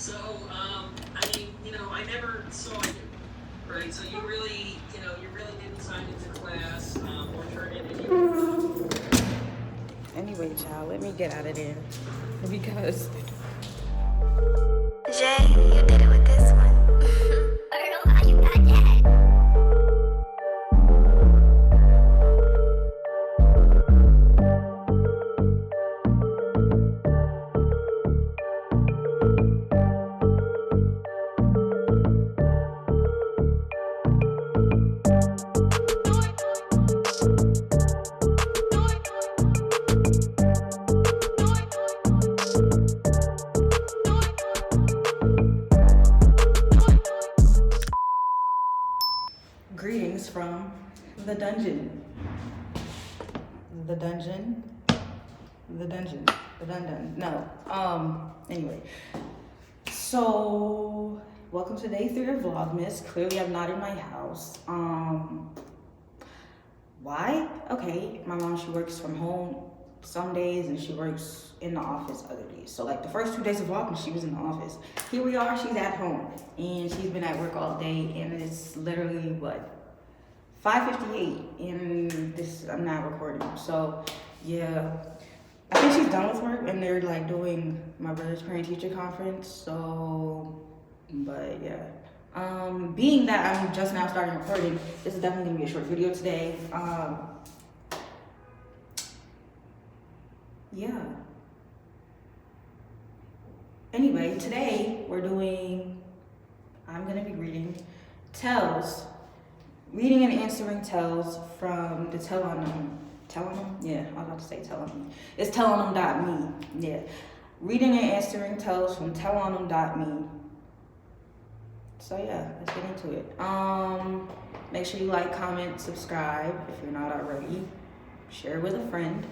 So, I mean, I never saw you, right? So you really, you really didn't sign into class or turn in any. Anyway, child, let me get out of there because. Jay, you did it with this one. I don't know how you got that. Greetings from the dungeon. The dungeon. No. Anyway. So, welcome to day 3 of Vlogmas. Clearly, I'm not in my house. Why? Okay, my mom, she works from home some days and she works in the office other days. So, like, the first 2 days of Vlogmas, she was in the office. Here we are, she's at home. And she's been at work all day, and it's literally, what? 5:58, and I'm not recording. So, yeah. I think she's done with work, and they're, like, doing my brother's parent-teacher conference. So, but, yeah. Being that I'm just now starting recording, this is definitely gonna be a short video today. Yeah. Anyway, today I'm gonna be reading reading and answering tells from the Telonym. Yeah, I was about to say Telonym. It's telonym.me. Yeah. Reading and answering tells from telonym.me. So yeah, let's get into it. Make sure you like, comment, subscribe if you're not already. Share with a friend.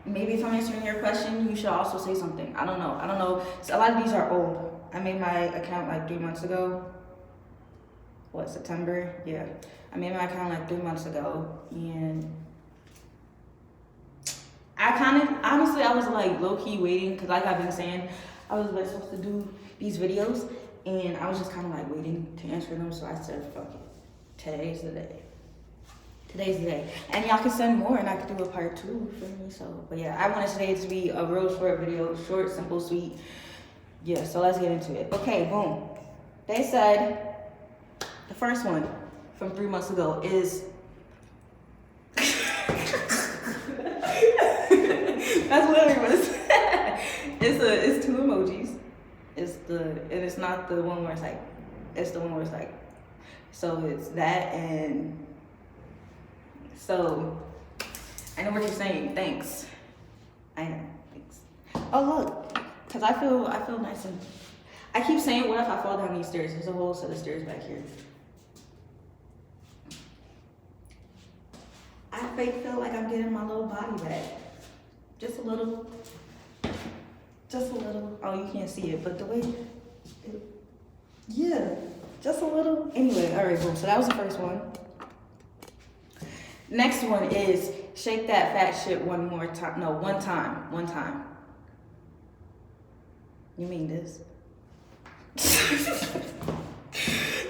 Maybe if I'm answering your question, you should also say something. I don't know. So a lot of these are old. I made my account like 3 months ago. What, September? Yeah. I made my account like 3 months ago. And honestly, I was like low-key waiting because like I've been saying, I was like supposed to do these videos. And I was just kind of like waiting to answer them. So I said, fuck it. Today's the day. And y'all can send more and I could do a part 2 for me. So, but yeah, I wanted today to be a real short video. Short, simple, sweet. Yeah, so let's get into it. Okay, boom. They said the first one from 3 months ago is that's literally what it said. It's 2 emojis. It's not the one where it's like, it's the one where it's like, so it's that. And so I know what you're saying. Thanks. I know. Thanks. Oh look, cause I feel nice and I keep saying, what if I fall down these stairs? There's a whole set of stairs back here. I feel like I'm getting my little body back. Just a little. Oh, you can't see it, but the way, yeah, just a little. Anyway, all right, boom. So that was the first one. Next one is shake that fat shit one more time. No, one time. You mean this?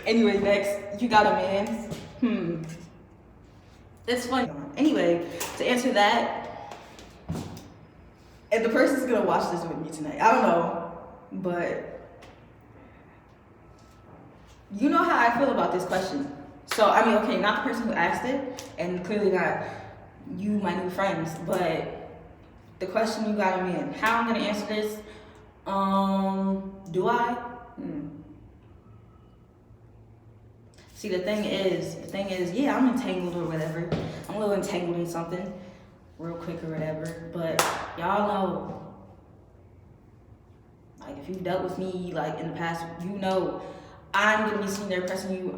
Anyway, next, you got a man. It's funny. Anyway, to answer that, and the person's gonna watch this with me tonight. I don't know, but you know how I feel about this question. So, I mean, okay, not the person who asked it, and clearly not you, my new friends, but the question, you got a man. How I'm gonna answer this? Do I? See, the thing is, yeah, I'm entangled or whatever. I'm a little entangled in something real quick or whatever, but y'all know, like, if you've dealt with me, like, in the past, you know, I'm gonna be sitting there pressing you,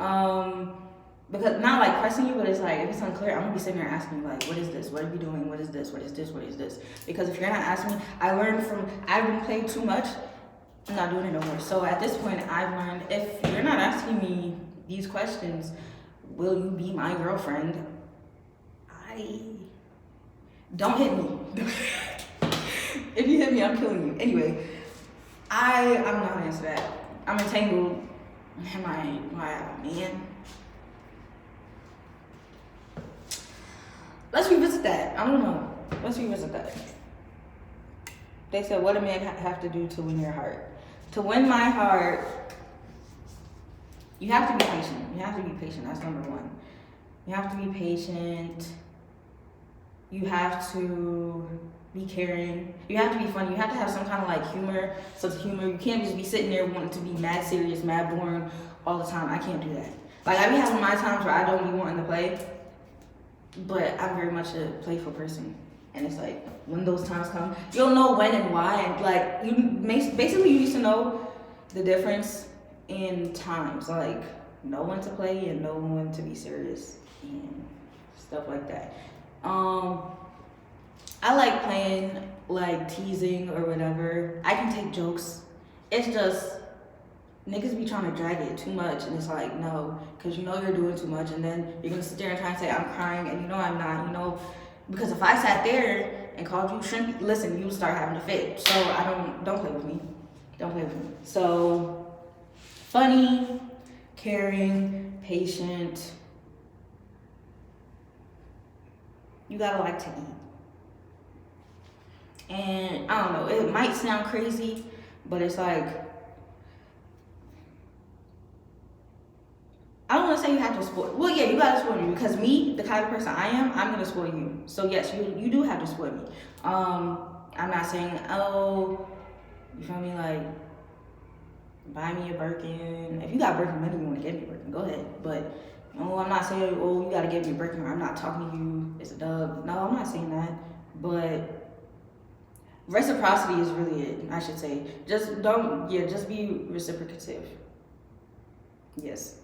because, not like pressing you, but it's like, if it's unclear, I'm gonna be sitting there asking you, like, what is this? What are we doing? What is this? What is this? What is this? Because if you're not asking me, I've been playing too much, I'm not doing it no more. So at this point, I've learned, if you're not asking me these questions, will you be my girlfriend? Don't hit me. If you hit me, I'm killing you. Anyway, I don't know how to answer that. I'm entangled. Am I a man? Let's revisit that. I don't know. Let's revisit that. They said, what a man have to do to win your heart? To win my heart, you have to be patient. You have to be patient. That's number one. You have to be patient. You have to be caring. You have to be funny. You have to have some kind of like humor, sense of humor. You can't just be sitting there wanting to be mad serious, mad boring all the time. I can't do that. Like, I be having my times where I don't be wanting to play, but I'm very much a playful person. And it's like, when those times come, you'll know when and why. And like, basically you used to know the difference in times. Like, know when to play and know when to be serious and stuff like that. I like playing, like teasing or whatever. I can take jokes. It's just, niggas be trying to drag it too much, and it's like, no, because you know you're doing too much, and then you're gonna sit there and try and say I'm crying, and you know I'm not, you know, because if I sat there and called you shrimp, listen, you would start having a fit. So don't play with me. Don't play with me. So, funny, caring, patient. You gotta like to eat. And I don't know, it might sound crazy, but it's like, I don't want to say you have to spoil. Well, yeah, you gotta spoil me, because me, the kind of person I am, I'm gonna spoil you. So yes, you do have to spoil me. I'm not saying, oh, you feel me, like, buy me a Birkin. If you got Birkin money, you want to get me a Birkin, go ahead. But no, I'm not saying, oh, you gotta get me a Birkin, or I'm not talking to you, it's a dub. No, I'm not saying that. But reciprocity is really it, I should say. Just be reciprocative. Yes.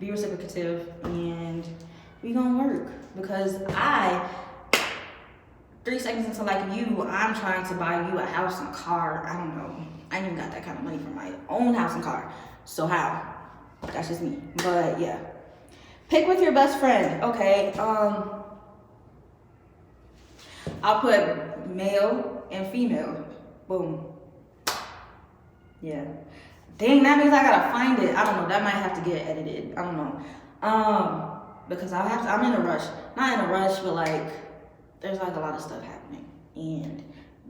Be reciprocative, and we gonna work, because 3 seconds into liking you, I'm trying to buy you a house and car. I don't know. I ain't even got that kind of money for my own house and car. So how? That's just me. But yeah. Pick with your best friend. Okay. I'll put male and female. Boom. Yeah. Dang, that means I gotta find it. I don't know. That might have to get edited. I don't know. Because I'm in a rush. Not in a rush, but like, there's like a lot of stuff happening. And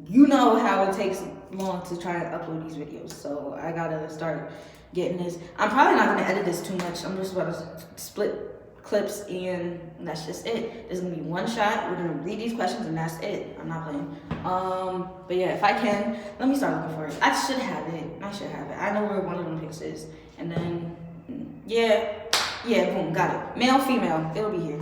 you know how it takes long to try to upload these videos. So I gotta start getting this. I'm probably not gonna edit this too much. I'm just about to split clips, and that's just it. There's gonna be one shot. We're gonna read these questions, and that's it. I'm not playing. But yeah, if I can, let me start looking for it. I should have it. I know where one of them pics is. And then, yeah, boom, got it. Male, female, it'll be here.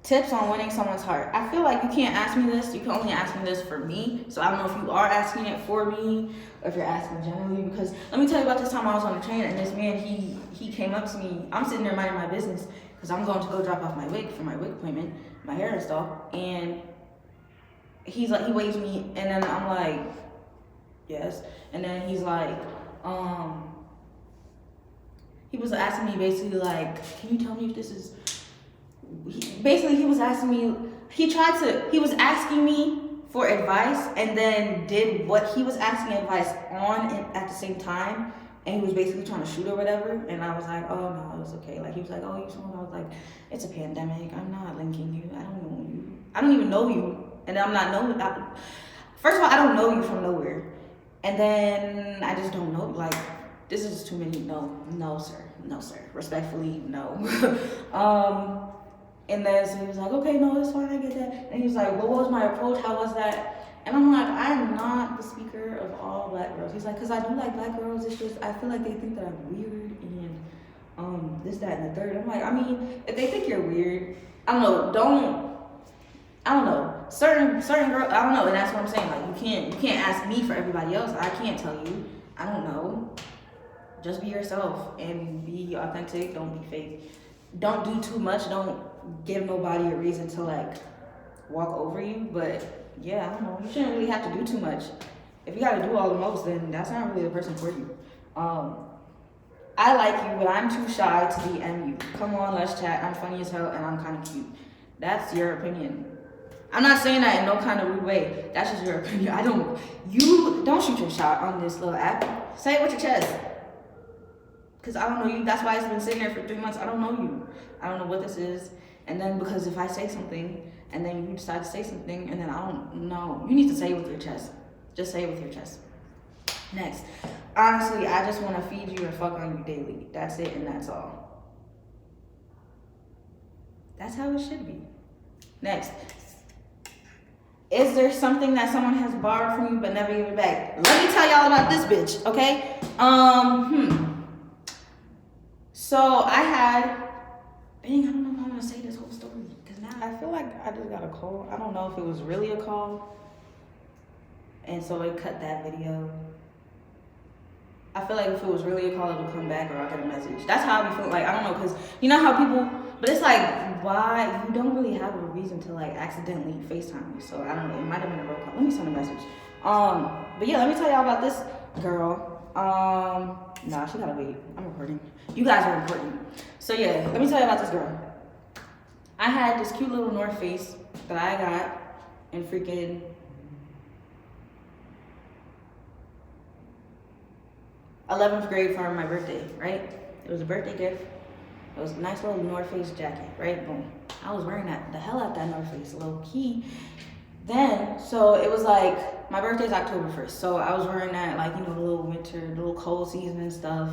Tips on winning someone's heart. I feel like you can't ask me this. You can only ask me this for me. So I don't know if you are asking it for me, or if you're asking generally. Because let me tell you about this time I was on the train, and this man, he came up to me. I'm sitting there minding my business, because I'm going to go drop off my wig for my wig appointment, my hair install. And he's like, he waves me, and then I'm like, yes. And then he's like, he was asking me basically like, can you tell me if this is, he was asking me, he was asking me for advice, and then did what he was asking advice on at the same time, and he was basically trying to shoot or whatever. And I was like, oh no, it was okay. Like, he was like, oh, you someone? I was like, it's a pandemic, I'm not linking you, I don't even know you, and I'm not knowing. First of all, I don't know you from nowhere, and then I just don't know. Like, this is just too many. No sir, respectfully, no. And then so he was like, okay, no, it's fine, I get that. And he was like, what was my approach? How was that? And I'm like, I'm not the speaker of all black girls. He's like, because I do like black girls. It's just, I feel like they think that I'm weird and this, that, and the third. I'm like, I mean, if they think you're weird, I don't know. Certain girls, I don't know. And that's what I'm saying. Like, you can't ask me for everybody else. I can't tell you. I don't know. Just be yourself and be authentic. Don't be fake. Don't do too much. Don't give nobody a reason to like walk over you. But yeah, I don't know. You shouldn't really have to do too much. If you gotta do all the most, then that's not really the person for you. I like you, but I'm too shy to DM you. Come on, let's chat. I'm funny as hell and I'm kind of cute. That's your opinion. I'm not saying that in no kind of rude way. That's just your opinion. You don't shoot your shot on this little app. Say it with your chest. Because I don't know you. That's why it's been sitting there for 3 months. I don't know you. I don't know what this is. And then because if I say something and then you decide to say something and then I don't know, you need to say it with your chest. Just say it with your chest. Next. Honestly, I just want to feed you and fuck on you daily. That's it and that's all. That's how it should be. Next. Is there something that someone has borrowed from you but never give it back? Let me tell y'all about this bitch, okay? So I had, dang, I don't know if I'm gonna say this whole story because now I feel like I just got a call. I don't know if it was really a call, and so it cut that video. I feel like if it was really a call, it would come back or I'll get a message. That's how I be feeling. Like, I don't know, because you know how people, but it's like, why? You don't really have a reason to like accidentally FaceTime me. So I don't know, it might have been a real call. Let me send a message. But yeah, let me tell y'all about this girl. Nah, she gotta wait. I'm recording. You guys are important. So yeah, let me tell you about this girl. I had this cute little North Face that I got in freaking 11th grade for my birthday, right? It was a birthday gift. It was a nice little North Face jacket, right? Boom. I was wearing the hell out that North Face, low key. Then, so it was like, my birthday's October 1st. So I was wearing that, like, you know, the little winter, the little cold season and stuff.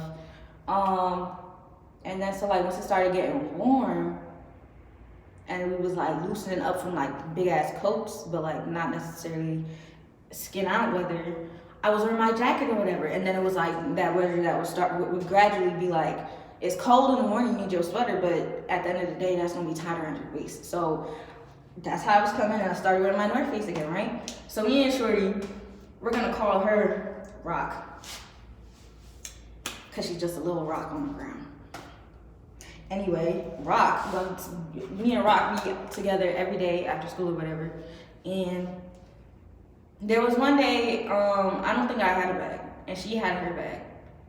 And then, so like, once it started getting warm, and we was like loosening up from like big ass coats, but like not necessarily skin out weather, I was wearing my jacket or whatever. And then it was like that weather that would gradually be like, it's cold in the morning, you need your sweater, but at the end of the day, that's gonna be tighter around your waist. So that's how I was coming, and I started wearing my North Face again, right? So me and Shorty, we're gonna call her Rock, cause she's just a little rock on the ground. Anyway, Rock, me and Rock be together every day after school or whatever. And there was one day, I don't think I had a bag, and she had her bag.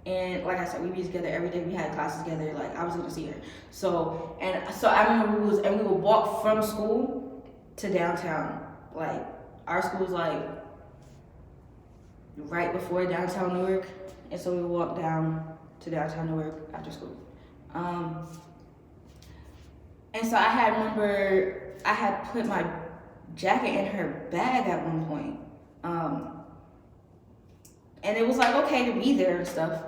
And like I said, we be together every day. We had classes together. Like, I was gonna see her. So I remember we would walk from school to downtown. Like, our school was like right before downtown Newark, and so we would walk down to downtown Newark after school. And so I had put my jacket in her bag at one point. And it was like okay to be there and stuff.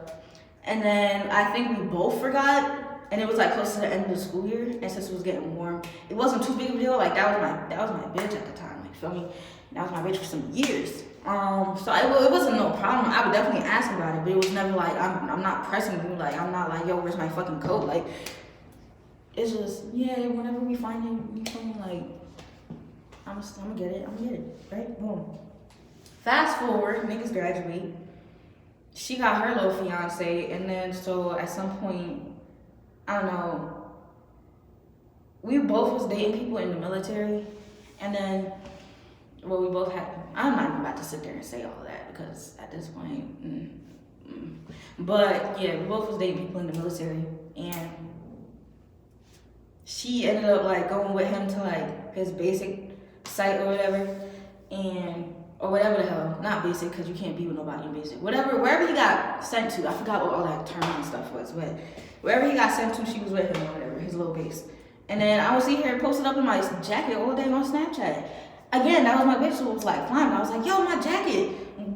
And then I think we both forgot, and it was like close to the end of the school year, and since it was getting warm, it wasn't too big of a deal. Like, that was my bitch at the time, like, feel me? That was my bitch for some years. So it wasn't no problem. I would definitely ask about it, but it was never like, I'm not pressing you, like, I'm not like, yo, where's my fucking coat? Like, it's just, yeah, whenever we find it, you feel me, like, I'm gonna get it, right? Boom. Fast forward, niggas graduate. She got her little fiance, and then so at some point, I don't know, we both was dating people in the military, and then, well, we both had, I'm not even about to sit there and say all that, because at this point, but yeah, we both was dating people in the military, and she ended up like going with him to like his basic site or whatever, or whatever the hell, not basic, because you can't be with nobody in basic. Wherever he got sent to, I forgot what all that term and stuff was, but wherever he got sent to, she was with him or whatever, his little base. And then I would see her posted up in my jacket all day on Snapchat. Again, that was my bitch who was like flying. I was like, yo, my jacket,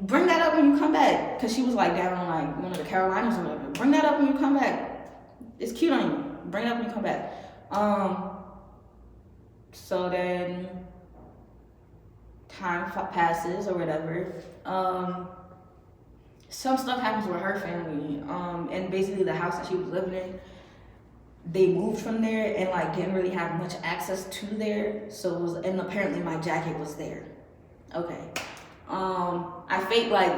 bring that up when you come back. Because she was like down on like one of the Carolinas or whatever. Bring that up when you come back. It's cute on you. Bring it up when you come back. So then time passes or whatever. Some stuff happens with her family, and basically the house that she was living in, they moved from there and like didn't really have much access to there, so it was, and apparently my jacket was there. Okay. I fake like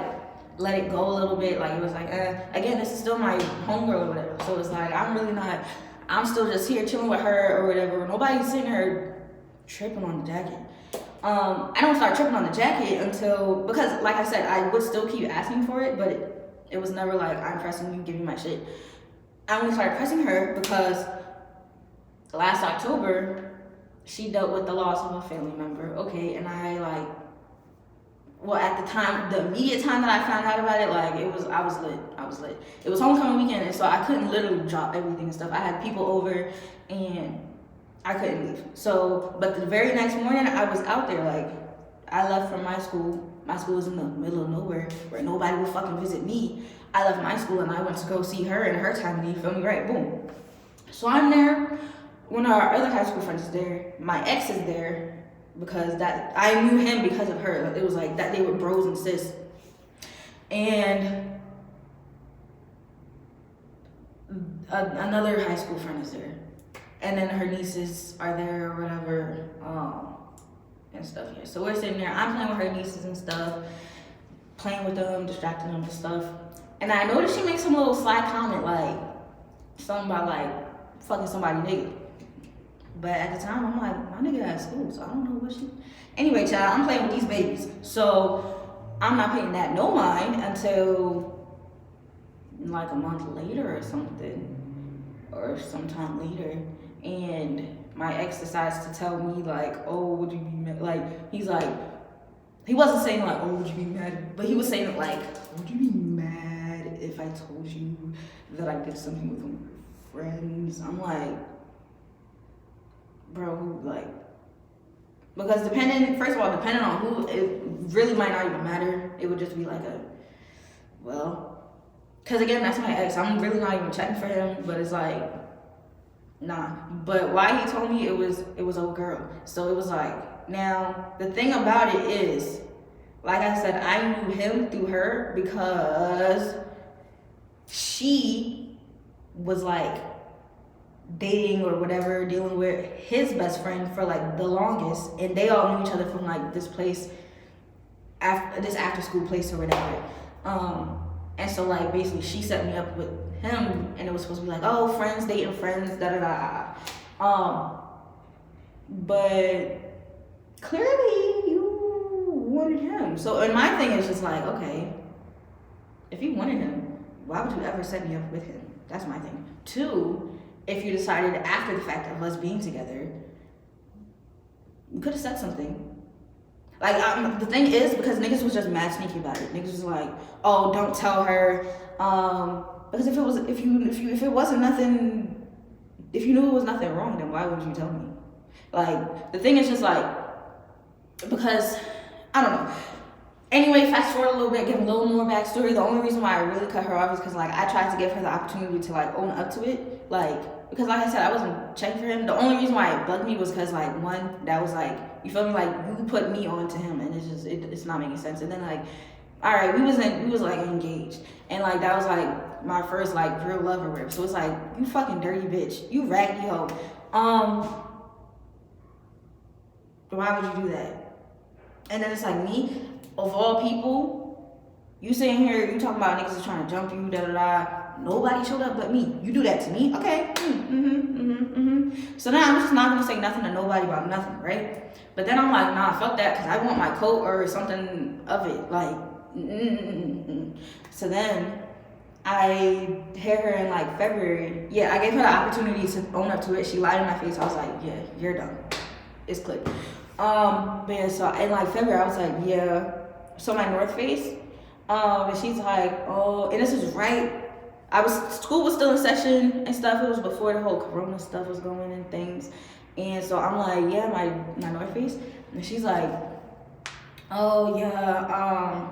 let it go a little bit, like it was like again, this is still my homegirl or whatever, so it's like I'm still just here chilling with her or whatever. Nobody's sitting her tripping on the jacket. I don't start tripping on the jacket until, because like I said, I would still keep asking for it, but it was never like, I'm pressing you, give me my shit. I only started pressing her because last October, she dealt with the loss of a family member. Okay, and I like, well, at the time, the immediate time that I found out about it, like I was lit. It was homecoming weekend, and so I couldn't literally drop everything and stuff. I had people over, and I couldn't leave. So, but the very next morning, I was out there. Like, I left from my school. My school was in the middle of nowhere where nobody would fucking visit me. I left my school and I went to go see her and her time of need. Feel me? Right? Boom. So I'm there. One of our other high school friends is there. My ex is there because that I knew him because of her. It was like that they were bros and sis. And another high school friend is there. And then her nieces are there or whatever. And stuff here. So we're sitting there. I'm playing with her nieces and stuff, playing with them, distracting them and stuff. And I noticed she makes some little sly comment, like something about like fucking somebody nigga. But at the time, I'm like, my nigga at school, so I don't know what she. Anyway, child, I'm playing with these babies, so I'm not paying that no mind until like a month later or something, or sometime later, and my ex decides to tell me like, oh, would you be mad? Like, he's like, he wasn't saying like, oh, would you be mad? But he was saying like, would you be mad if I told you that I did something with one of your friends? I'm like, bro, who, like, because first of all, depending on who, it really might not even matter. It would just be like because again, that's my ex. I'm really not even checking for him, but it's like, nah. But why he told me it was old girl. So it was like, now the thing about it is, like I said, I knew him through her because she was like dating or whatever, dealing with his best friend for like the longest, and they all knew each other from like this place, this after school place or whatever. And so like basically she set me up with him, and it was supposed to be like, oh, friends dating friends, da da da. But clearly you wanted him. So, and my thing is just like, okay, if you wanted him, why would you ever set me up with him? That's my thing. 2, if you decided after the fact of us being together, you could have said something. Like, the thing is, because niggas was just mad sneaky about it. Niggas was like, oh, don't tell her. Because if you knew it was nothing wrong, then why would you tell me? Like, the thing is just like, because, I don't know. Anyway, fast forward a little bit, give a little more backstory. The only reason why I really cut her off is because, like, I tried to give her the opportunity to, like, own up to it. Like, because, like I said, I wasn't checking for him. The only reason why it bugged me was because, like, one, that was, like, you feel me? Like, you put me on to him, and it's just, it's not making sense. And then, like, all right, we was, like, engaged. And, like, that was, like, my first, like, real love or whatever. So it's like, you fucking dirty bitch. You raggedy hoe. Why would you do that? And then it's like, me, of all people, you sitting here, you talking about niggas is trying to jump you, da da da. Nobody showed up but me. You do that to me? Okay. So now I'm just not gonna say nothing to nobody about nothing, right? But then I'm like, nah, fuck that, because I want my coat or something of it. Like, So then I hit her in like February. Yeah, I gave her the opportunity to own up to it. She lied in my face. I was like, yeah, you're done. It's clipped. But yeah, so in like February, I was like, yeah. So my North Face, and she's like, oh, and this is right. School was still in session and stuff. It was before the whole Corona stuff was going and things. And so I'm like, yeah, my North Face. And she's like, oh yeah,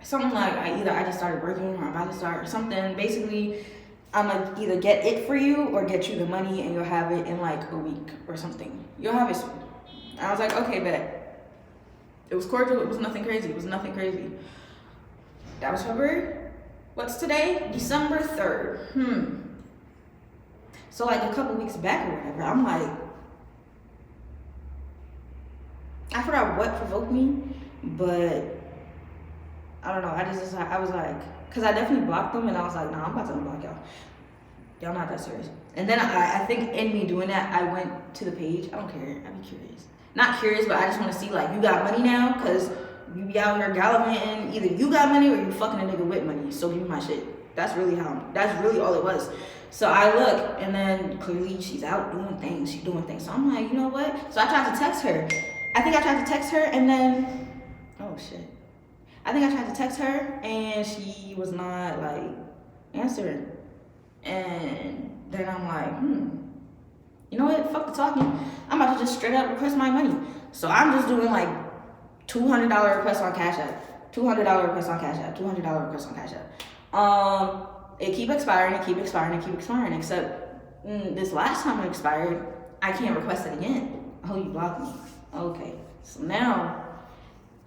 something like I just started working or I'm about to start or something. Basically, I'm gonna either get it for you or get you the money and you'll have it in like a week or something. You'll have it soon. I was like, okay, bet. It was cordial. It was nothing crazy. That was February. What's today? December 3rd. So like a couple weeks back or whatever, I'm like, I forgot what provoked me, but I don't know. I was like, because I definitely blocked them and I was like, nah, I'm about to unblock y'all. Y'all not that serious. And then I think in me doing that, I went to the page. I don't care. I'd be curious. Not curious, but I just want to see like, you got money now? Because you be out here gallivanting. Either you got money or you fucking a nigga with money. So give me my shit. That's really all it was. So I look, and then clearly she's out doing things. She's doing things. So I'm like, you know what? So I tried to text her. I think I tried to text her, and then, oh shit. I think I tried to text her, and she was not like answering. And then I'm like, you know what? Fuck the talking. I'm about to just straight up request my money. So I'm just doing like $200 request on Cash App, $200 request on Cash App, $200 request on Cash App. It keep expiring, except this last time it expired, I can't request it again. Oh, you blocked me. Okay. So now,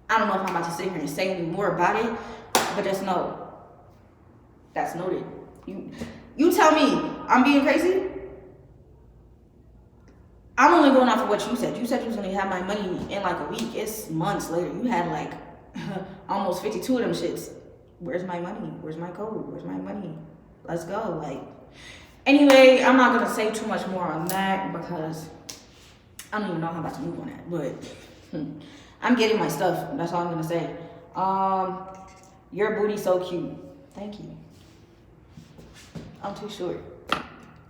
I don't know if I'm about to sit here and say any more about it, but just know, that's noted. You tell me I'm being crazy? I'm only going off of what you said. You said you was gonna have my money in like a week. It's months later. You had like almost 52 of them shits. Where's my money? Where's my code? Where's my money? Let's go. Like, anyway, I'm not gonna say too much more on that because I don't even know how I'm about to move on that. But I'm getting my stuff. That's all I'm gonna say. Your booty's so cute. Thank you. I'm too short.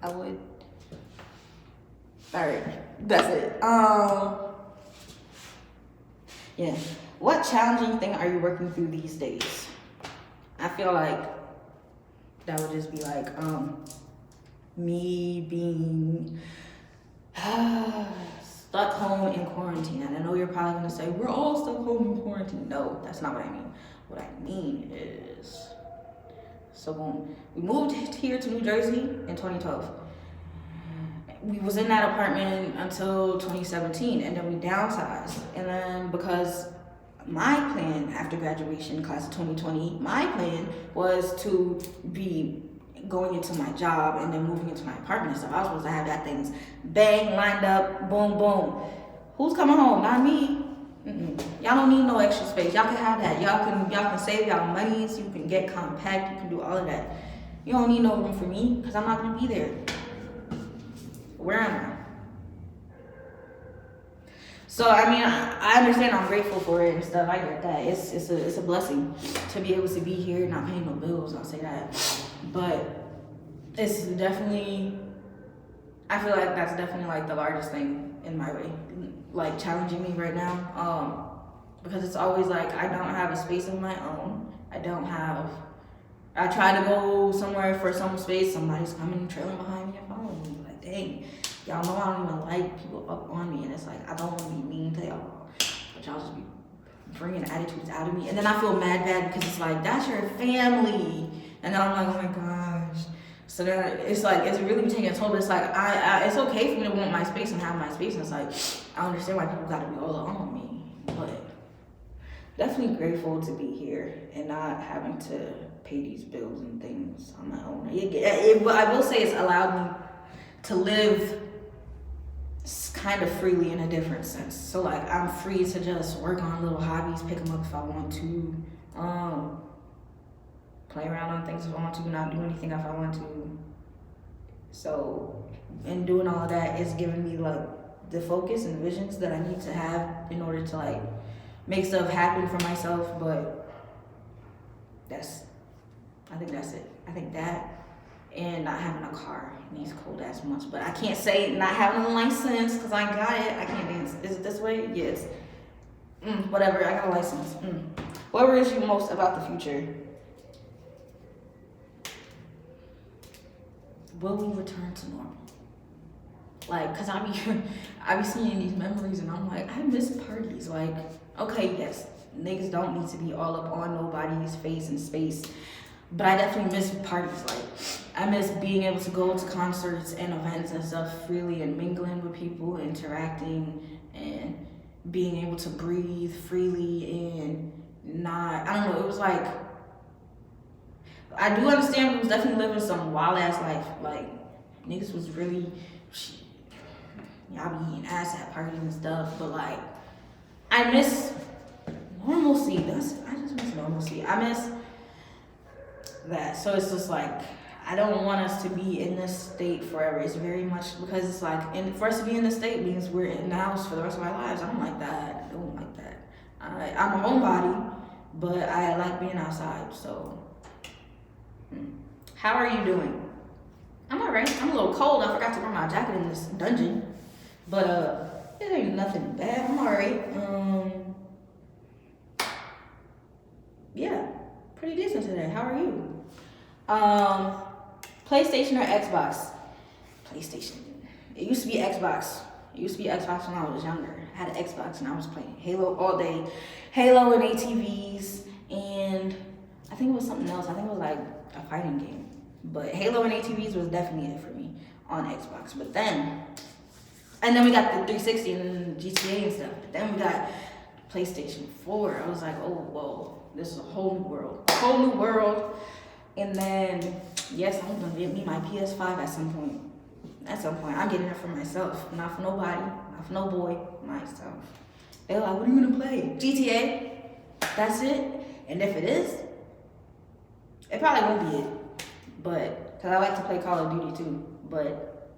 I would. Alright, that's it. Yeah. What challenging thing are you working through these days? I feel like that would just be like me being stuck home in quarantine. And I know you're probably gonna say, we're all stuck home in quarantine. No, that's not what I mean. What I mean is, so boom, we moved here to New Jersey in 2012. We was in that apartment until 2017, and then we downsized. And then because my plan after graduation, class of 2020, my plan was to be going into my job and then moving into my apartment and stuff. I was supposed to have that things bang, lined up, boom, boom. Who's coming home? Not me. Y'all don't need no extra space. Y'all can have that. Y'all can save y'all money so you can get compact. You can do all of that. You don't need no room for me because I'm not gonna be there. Where am I? So I mean, I understand. I'm grateful for it and stuff. I get that. It's a blessing to be able to be here, not paying no bills. I'll say that. But it's definitely, I feel like that's definitely like the largest thing in my way, like challenging me right now. Because it's always like I don't have a space of my own. I try to go somewhere for some space. Somebody's coming trailing behind me and following me. Like, dang, y'all know I don't even like people up on me. And it's like, I don't want to be mean to y'all. But y'all just be bringing attitudes out of me. And then I feel bad because it's like, that's your family. And then I'm like, oh my gosh. So then it's like, it's really taking a toll. But it's like, it's okay for me to want my space and have my space. And it's like, I understand why people got to be all on me. But definitely grateful to be here and not having to pay these bills and things on my own. I will say it's allowed me to live kind of freely in a different sense. So like I'm free to just work on little hobbies, pick them up if I want to, play around on things if I want to, not do anything if I want to. So in doing all of that, it's giving me like the focus and visions that I need to have in order to like make stuff happen for myself. But I think that's it. I think that and not having a car in these cold ass months. But I can't say not having a license because I got it. I can't dance. Is it this way? Yes. Whatever. I got a license. What worries you most about the future? Will we return to normal? Like, cause I be seeing these memories and I'm like, I miss parties. Like, okay, yes, niggas don't need to be all up on nobody's face and space, but I definitely miss parties. Like, I miss being able to go to concerts and events and stuff freely and mingling with people, interacting and being able to breathe freely and not, I don't know, it was like, I do understand we was definitely living some wild ass life. Like, niggas was really, y'all be eating ass at parties and stuff, but like, I miss normalcy. I just miss normalcy. I miss that. So it's just like, I don't want us to be in this state forever. It's very much because it's like, and for us to be in this state means we're in the house for the rest of our lives. I don't like that. I don't like that. I'm a homebody, but I like being outside. So, how are you doing? I'm alright. I'm a little cold. I forgot to bring my jacket in this dungeon. But it ain't nothing bad. I'm alright. Yeah, pretty decent today. How are you? PlayStation or Xbox? PlayStation. It used to be Xbox. It used to be Xbox when I was younger. I had an Xbox and I was playing Halo all day. Halo and ATVs, and I think it was something else. I think it was like a fighting game. But Halo and ATVs was definitely it for me on Xbox. But then we got the 360 and GTA and stuff. But then we got PlayStation 4. I was like, oh, whoa, this is a whole new world. A whole new world. And then, yes, I'm gonna get me my PS5 at some point. At some point, I'm getting it for myself. Not for nobody, not for no boy, myself. They're like, what are you gonna play? GTA, that's it. And if it is, it probably won't be it. But, cause I like to play Call of Duty too. But,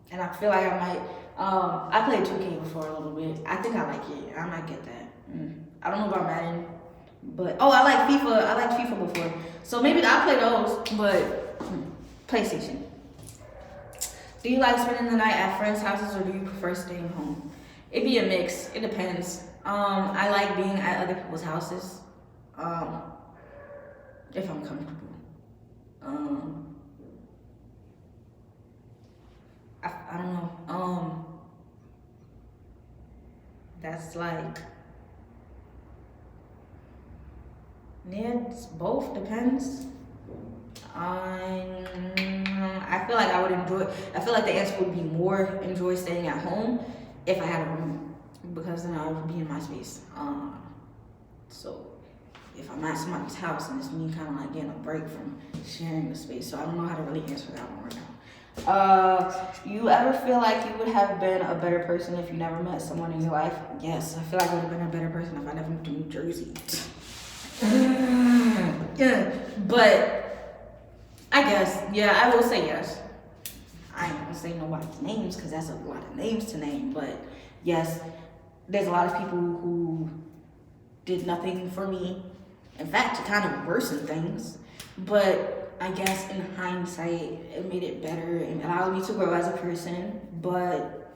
and I feel like I might, I played 2K before a little bit. I think I like it. I might get that. I don't know about Madden, but, oh, I like FIFA. I liked FIFA before. So maybe I'll play those, but PlayStation. Do you like spending the night at friends' houses or do you prefer staying home? It'd be a mix. It depends. I like being at other people's houses, if I'm comfortable. I don't know. That's like, yeah, it's both, depends. I feel like I would enjoy, I feel like the answer would be more enjoy staying at home if I had a room, because then I would be in my space. So if I'm at somebody's house and it's me kind of like getting a break from sharing the space, so I don't know how to really answer that one right now. You ever feel like you would have been a better person if you never met someone in your life? Yes, I feel like I would have been a better person if I never moved to New Jersey. Yeah, but I guess, yeah, I will say yes. I ain't gonna say nobody's names because that's a lot of names to name, but yes, there's a lot of people who did nothing for me. In fact, it kind of worsened things, but I guess in hindsight, it made it better and allowed me to grow as a person, but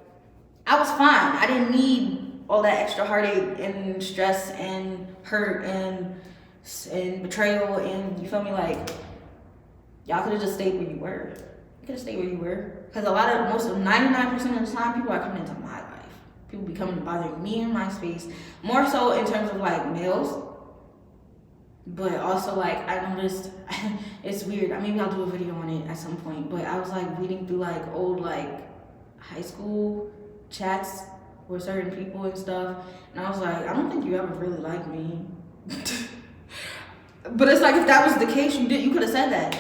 I was fine. I didn't need all that extra heartache and stress and hurt and betrayal and, you feel me, like, y'all could have just stayed where you were. You could have stayed where you were. Because 99% of the time, people are coming into my life. People be coming to bother me in my space. More so in terms of like males. But also like, I noticed, it's weird. Maybe I'll do a video on it at some point. But I was like reading through like old like high school chats with certain people and stuff. And I was like, I don't think you ever really liked me. But it's like, if that was the case, you could have said that.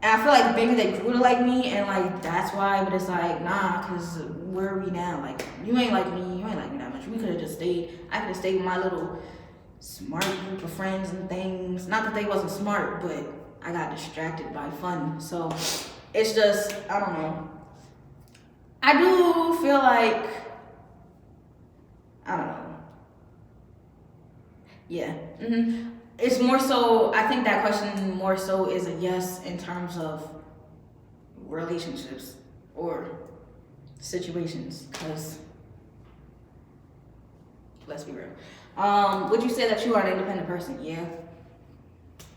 And I feel like maybe they grew to like me and like that's why, but it's like, nah, cause where are we now? Like, you ain't like me that much. We could have just stayed. I could have stayed with my little smart group of friends and things. Not that they wasn't smart, but I got distracted by fun. So it's just, I don't know. I do feel like, I don't know. Yeah. It's more so, I think that question more so is a yes in terms of relationships or situations, because let's be real. Would you say that you are an independent person? Yeah.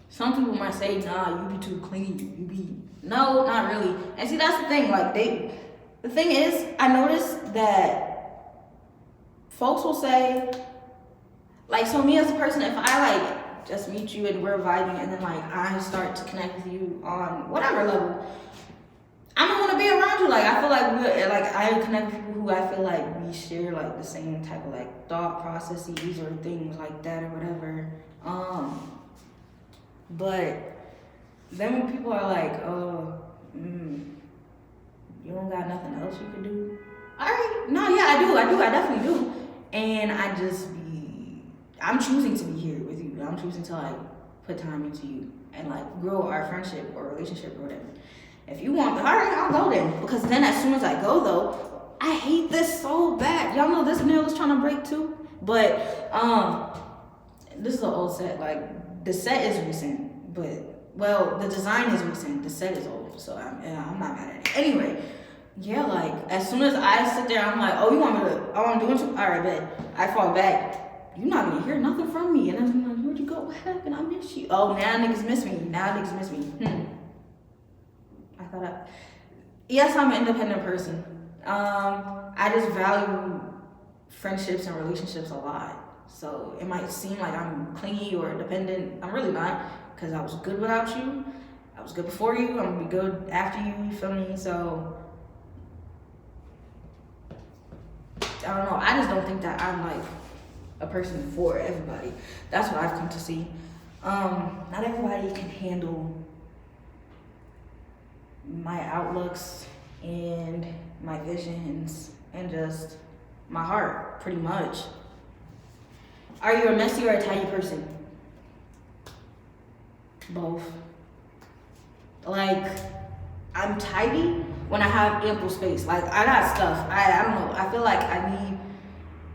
Some people might say, nah, you be too clingy. No, not really. And see, that's the thing. Like, the thing is, I noticed that folks will say, like, so me as a person, if I like just meet you and we're vibing and then like I start to connect with you on whatever level, I don't want to be around you. Like, I feel like I connect with people who I feel like we share like the same type of like thought processes or things like that or whatever. But then when people are like, oh, you don't got nothing else you can do? All right, no, yeah, I definitely do. And I'm choosing to be here with you. I'm choosing to like put time into you and like grow our friendship or relationship or whatever. If you want, all right, I'll go then. Because then as soon as I go though, I hate this so bad. Y'all know this nail is trying to break too. But this is an old set. Like, the set is recent, but Well, the design is recent. The set is old, so I'm not mad at it. Anyway, yeah, like as soon as I sit there, I'm like, oh, you want me to? Oh, I'm doing something. All right, bet. I fall back. You're not gonna hear nothing from me, and I'm like, where'd you go? What happened? I miss you. Oh, now niggas miss me. I thought yes, I'm an independent person. I just value friendships and relationships a lot. So it might seem like I'm clingy or dependent. I'm really not, because I was good without you. I was good before you. I'm gonna be good after you. You feel me? So I don't know. I just don't think that I'm like a person for everybody. That's what I've come to see. Not everybody can handle my outlooks and my visions and just my heart, pretty much. Are you a messy or a tidy person? Both. Like, I'm tidy when I have ample space. Like, I got stuff. I don't know. I feel like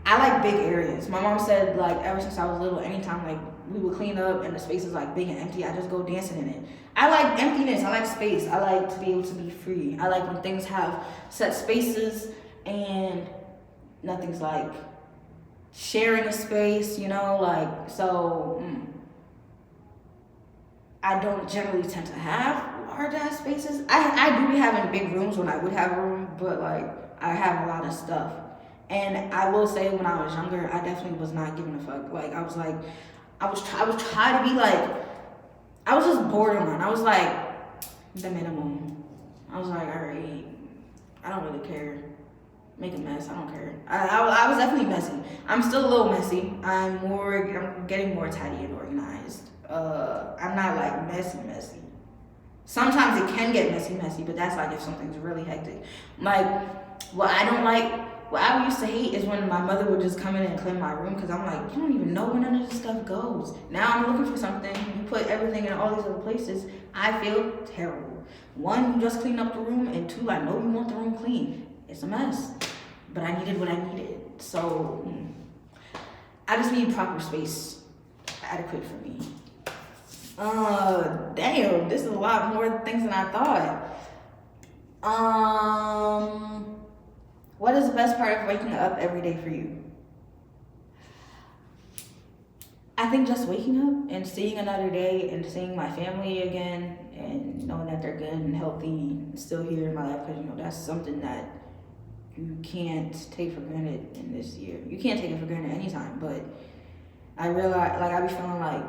I like big areas. My mom said, like, ever since I was little, anytime, like, we would clean up and the space is, like, big and empty, I just go dancing in it. I like emptiness. I like space. I like to be able to be free. I like when things have set spaces and nothing's, like, sharing a space, you know? Like, so, I don't generally tend to have large-ass spaces. I do be having big rooms when I would have a room, but, like, I have a lot of stuff. And I will say, when I was younger, I definitely was not giving a fuck. Like, I was like, I was trying to be like, I was just borderline. I was like, the minimum. I was like, all right, I don't really care. Make a mess, I don't care. I was definitely messy. I'm still a little messy. I'm getting more tidy and organized. I'm not like messy. Sometimes it can get messy, but that's like if something's really hectic. Like, what I used to hate is when my mother would just come in and clean my room, because I'm like, you don't even know where none of this stuff goes. Now I'm looking for something, you put everything in all these other places, I feel terrible. One, you just clean up the room, and two, I know you want the room clean. It's a mess, but I needed what I needed. So, I just need proper space, adequate for me. Damn, this is a lot more things than I thought. What is the best part of waking up every day for you? I think just waking up and seeing another day and seeing my family again and knowing that they're good and healthy and still here in my life, because, you know, that's something that you can't take for granted in this year. You can't take it for granted anytime, but I realize, like, I be feeling like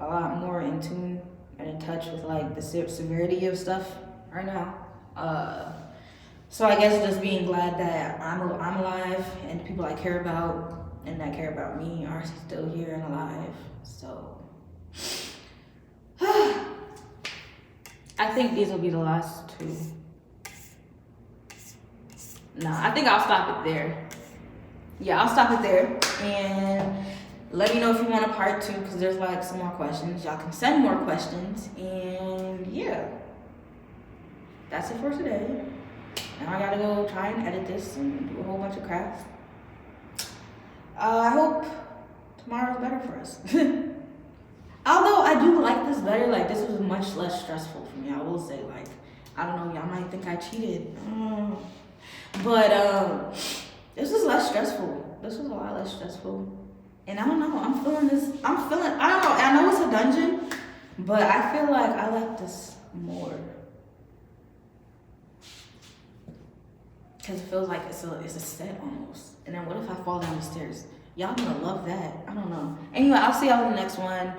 a lot more in tune and in touch with, like, the severity of stuff right now. So I guess just being glad that I'm alive and the people I care about and that care about me are still here and alive. So I think these will be the last two. No, I think I'll stop it there. Yeah, I'll stop it there. And let me know if you want a part 2, because there's like some more questions. Y'all can send more questions. And yeah, that's it for today. Now I gotta go try and edit this and do a whole bunch of crap. I hope tomorrow's better for us. Although I do like this better, like this was much less stressful for me. I will say, like, I don't know, y'all might think I cheated. But this was less stressful. This was a lot less stressful. And I don't know, I don't know, I know it's a dungeon, but I feel like I like this more. Because it feels like it's a set almost. And then what if I fall down the stairs? Y'all gonna love that. I don't know. Anyway, I'll see y'all in the next one.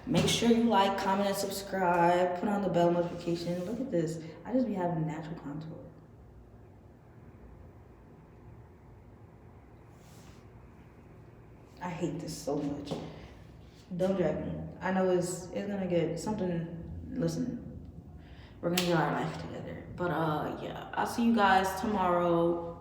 Make sure you like, comment, and subscribe. Put on the bell notification. Look at this. I just be having natural contour. I hate this so much. Don't drag me. I know it's gonna get something. Listen, we're gonna get our life together. But yeah, I'll see you guys tomorrow.